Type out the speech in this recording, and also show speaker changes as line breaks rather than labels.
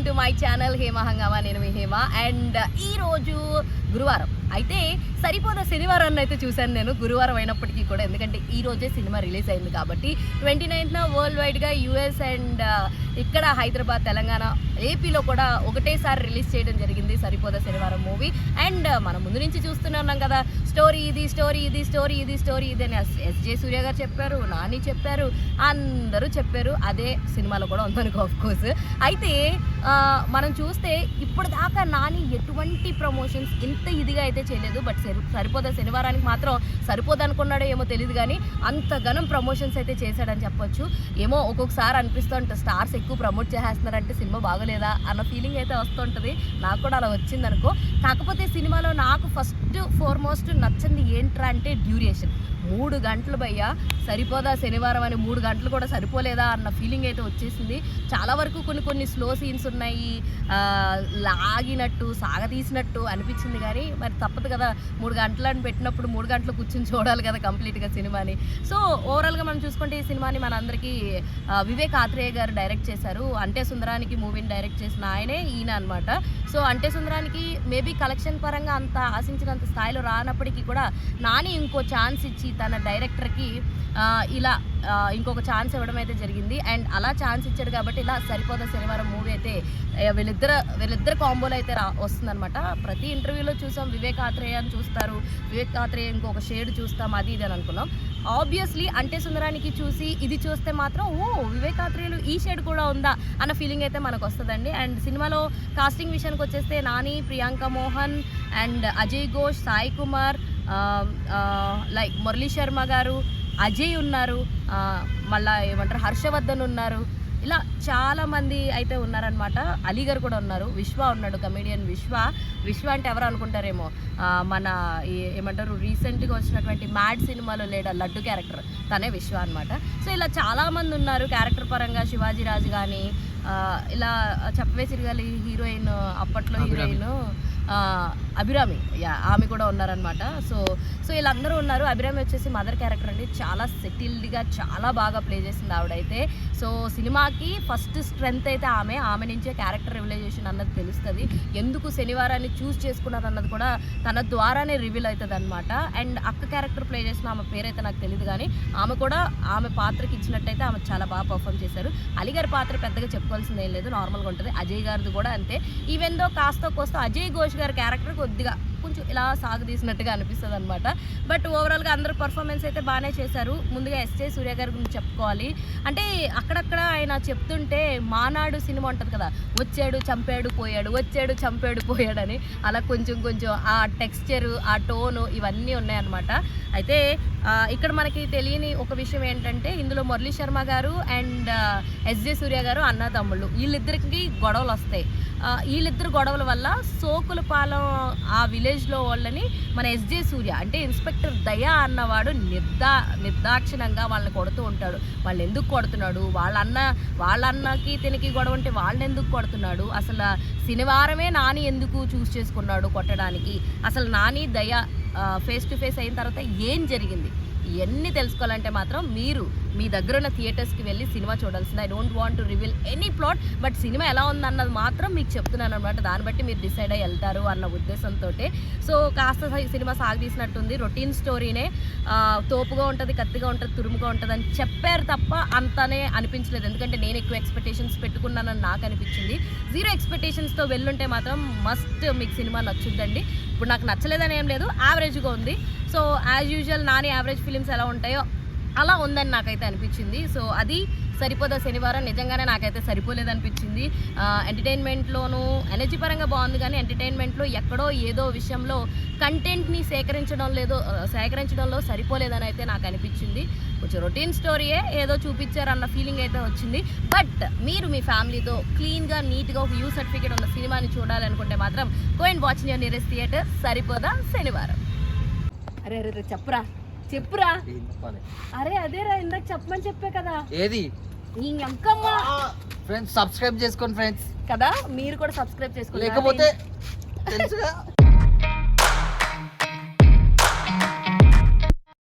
Welcome to my channel Hema హంగామా. నేను మీ Hema. And ఈరోజు గురువారం అయితే సరిపోదా శనివారాన్ని అయితే చూశాను నేను, గురువారం అయినప్పటికీ కూడా, ఎందుకంటే ఈ రోజే సినిమా రిలీజ్ అయింది కాబట్టి 29న వరల్డ్ వైడ్గా యూఎస్ అండ్ ఇక్కడ హైదరాబాద్, తెలంగాణ, ఏపీలో కూడా ఒకటేసారి రిలీజ్ చేయడం జరిగింది సరిపోదా శనివారం మూవీ. అండ్ మనం ముందు నుంచి చూస్తూనే ఉన్నాం కదా, స్టోరీ ఇది అని ఎస్జే సూర్య గారు చెప్పారు, నాని చెప్పారు, అందరూ చెప్పారు. అదే సినిమాలో కూడా ఉందనుకో ఆఫ్ కోర్స్. అయితే మనం చూస్తే ఇప్పుడు దాకా నాని ఎటువంటి ప్రమోషన్స్ ఇంత ఇదిగా అయితే చేయలేదు. బట్ సరిపోదా శనివారానికి మాత్రం సరిపోదనుకున్నాడో ఏమో తెలియదు కానీ అంత ఘనం ప్రమోషన్స్ అయితే చేశాడని చెప్పొచ్చు. ఏమో ఒక్కొక్కసారి అనిపిస్తుంటుంది స్టార్స్ ఎక్కువ ప్రమోట్ చేసేస్తున్నారంటే సినిమా బాగోలేదా అన్న ఫీలింగ్ అయితే వస్తుంటుంది. నాకు కూడా అలా వచ్చింది అనుకో. కాకపోతే సినిమాలో నాకు ఫస్ట్ ఫార్మోస్ట్ నచ్చింది ఏంట్రా అంటే డ్యూరేషన్. 3 గంటలు భయ్యా, సరిపోదా శనివారం అని 3 గంటలు కూడా సరిపోలేదా అన్న ఫీలింగ్ అయితే వచ్చేసింది. చాలా వరకు కొన్ని స్లో సీన్స్ ఉన్నాయి, లాగినట్టు సాగతీసినట్టు అనిపించింది. కానీ మరి తప్పదు కదా, 3 గంటలని పెట్టినప్పుడు 3 గంటలు కూర్చొని చూడాలి కదా కంప్లీట్గా సినిమాని. సో ఓవరాల్గా మనం చూసుకుంటే ఈ సినిమాని మనందరికీ వివేక్ ఆత్రేయ గారు డైరెక్ట్ చేశారు. అంటే సుందరానికి మూవీని డైరెక్ట్ చేసిన ఆయనే ఈయన అనమాట. సో అంటే సుందరానికి మేబీ కలెక్షన్ పరంగా అంత ఆశించినంత స్థాయిలో రానప్పటికీ కూడా నాని ఇంకో ఛాన్స్ ఇచ్చి తన డైరెక్టర్కి ఇలా ఇంకొక ఛాన్స్ ఇవ్వడం అయితే జరిగింది. అండ్ అలా ఛాన్స్ ఇచ్చాడు కాబట్టి ఇలా సరిపోదా శనివారం మూవీ అయితే వీళ్ళిద్దరు కాంబోలో అయితే వస్తుందన్నమాట. ప్రతి ఇంటర్వ్యూలో చూసాం వివేక్ ఆత్రేయ అని చూస్తారు, వివేక్ ఆత్రేయ ఇంకొక షేడ్ చూస్తాం, అది ఇది అని అనుకున్నాం. ఆబ్వియస్లీ అంటే సుందరానికి చూసి ఇది చూస్తే మాత్రం వివేక్ ఆత్రేయలు ఈ షేడ్ కూడా ఉందా అన్న ఫీలింగ్ అయితే మనకు వస్తుందండి. అండ్ సినిమాలో కాస్టింగ్ విషయానికి వచ్చేస్తే నాని, ప్రియాంక మోహన్ అండ్ అజయ్ ఘోష్, సాయి కుమార్, లైక్ మురళీ శర్మ గారు, అజయ్ ఉన్నారు, మళ్ళీ ఏమంటారు హర్షవర్ధన్ ఉన్నారు, ఇలా చాలామంది అయితే ఉన్నారనమాట. అలీ గారు కూడా ఉన్నారు, విశ్వ ఉన్నాడు, కమెడియన్ విశ్వ అంటే ఎవరు అనుకుంటారేమో, మన ఏమంటారు రీసెంట్గా వచ్చినటువంటి మ్యాడ్ సినిమాలో లేడా లడ్డు క్యారెక్టర్, తనే విశ్వ అనమాట. సో ఇలా చాలామంది ఉన్నారు క్యారెక్టర్ పరంగా. శివాజీ రాజు కానీ, ఇలా చెప్పవే తిరగాలి హీరోయిన్, అప్పట్లో హీరోయిన్ అభిరామి, ఆమె కూడా ఉన్నారనమాట. సో వీళ్ళందరూ ఉన్నారు. అభిరామి వచ్చేసి మదర్ క్యారెక్టర్ అండి, చాలా సెటిల్డ్గా చాలా బాగా ప్లే చేసింది ఆవిడైతే. సో సినిమాకి ఫస్ట్ స్ట్రెంగ్త్ అయితే ఆమె నుంచే క్యారెక్టర్ రివిలైజేషన్ అన్నది తెలుస్తుంది. ఎందుకు శనివారాన్ని చూస్ చేసుకున్నారు అన్నది కూడా తన ద్వారానే రివీల్ అవుతుంది అనమాట. అండ్ అక్క క్యారెక్టర్ ప్లే చేసిన ఆమె పేరైతే నాకు తెలియదు కానీ ఆమె కూడా ఆమె పాత్రకి ఇచ్చినట్టయితే ఆమె చాలా బాగా పర్ఫామ్ చేశారు. అలీ గారి పాత్ర పెద్దగా చెప్పుకోవాల్సింది ఏం లేదు, నార్మల్గా ఉంటుంది. అజయ్ గారిది కూడా అంతే. ఈవెన్ దో కాస్త కోస్త అజయ్ ఘోష్ గారి క్యారెక్టర్ కొద్దిగా కొంచెం ఇలా సాగదీసినట్టుగా అనిపిస్తుంది అనమాట. బట్ ఓవరాల్గా అందరూ పర్ఫార్మెన్స్ అయితే బాగానే చేశారు. ముందుగా ఎస్జే సూర్య గారి గురించి చెప్పుకోవాలి. అంటే అక్కడక్కడ ఆయన చెప్తుంటే మానాడు సినిమా ఉంటుంది కదా, వచ్చాడు చంపాడు పోయాడు అని, అలా కొంచెం ఆ టెక్స్చరు, ఆ టోను ఇవన్నీ ఉన్నాయన్నమాట. అయితే ఇక్కడ మనకి తెలియని ఒక విషయం ఏంటంటే ఇందులో మురళీ శర్మ గారు అండ్ ఎస్జే సూర్య గారు అన్నదమ్ముళ్ళు, వీళ్ళిద్దరికి గొడవలు వస్తాయి. వీళ్ళిద్దరు గొడవల వల్ల సోకులపాలెం ఆ విలేజ్లో వాళ్ళని మన ఎస్జే సూర్య అంటే ఇన్స్పెక్టర్ దయా అన్నవాడు నిర్దాక్షిణంగా వాళ్ళని కొడుతూ ఉంటాడు. వాళ్ళు ఎందుకు కొడుతున్నాడు, వాళ్ళ అన్నకి తినికి గొడవ ఉంటే వాళ్ళని ఎందుకు కొడుతున్నాడు, అసలు శనివారమే నాని ఎందుకు చూస్ చేసుకున్నాడు కొట్టడానికి, అసలు నాని దయా ఫేస్ టు ఫేస్ అయిన తర్వాత ఏం జరిగింది, ఇవన్నీ తెలుసుకోవాలంటే మాత్రం మీరు మీ దగ్గర ఉన్న థియేటర్స్కి వెళ్ళి సినిమా చూడాల్సింది. I don't want to reveal any plot, but cinema ఎలా ఉందన్నది మాత్రం మీకు చెప్తున్నాను అనమాట. దాన్ని బట్టి మీరు డిసైడ్ అయ్యి వెళ్తారు అన్న ఉద్దేశంతో. సో కాస్త సినిమా సాగదీసినట్టుంది. రొటీన్ స్టోరీనే, తోపుగా ఉంటుంది, కత్తిగా ఉంటుంది, తురుముగా ఉంటుంది అని చెప్పారు తప్ప అంతనే అనిపించలేదు. ఎందుకంటే నేను ఎక్కువ ఎక్స్పెక్టేషన్స్ పెట్టుకున్నానని నాకు అనిపించింది. 0 ఎక్స్పెక్టేషన్స్తో వెళ్ళుంటే మాత్రం మస్ట్ మీకు సినిమా నచ్చుద్దండి. ఇప్పుడు నాకు నచ్చలేదని ఏం లేదు, యావరేజ్గా ఉంది. So as usual Nani average films ఎలా ఉంటాయో అలా ఉందని నాకైతే అనిపించింది. సో అది సరిపోదా శనివారం నిజంగానే నాకైతే సరిపోలేదనిపించింది. ఎంటర్టైన్మెంట్లోనూ ఎనర్జీ పరంగా బాగుంది కానీ ఎంటర్టైన్మెంట్లో ఎక్కడో ఏదో విషయంలో కంటెంట్ని సేకరించడంలో సరిపోలేదని అయితే నాకు అనిపించింది. కొంచెం రొటీన్ స్టోరీయే ఏదో చూపించారు అన్న ఫీలింగ్ అయితే వచ్చింది. బట్ మీరు మీ ఫ్యామిలీతో క్లీన్గా నీట్గా ఒక యూ సర్టిఫికేట్ ఉన్న సినిమాని చూడాలనుకుంటే మాత్రం go and watch in your nearest theatre Saripodhaa Sanivaaram. అరే చెప్పురా. అరే అదేరా ఇందాక చెప్పమని చెప్పే కదా. ఏది
ఫ్రెండ్స్ సబ్స్క్రైబ్ చేసుకోండి ఫ్రెండ్స్
కదా, మీరు కూడా సబ్స్క్రైబ్ చేసుకోండి.
లేకపోతే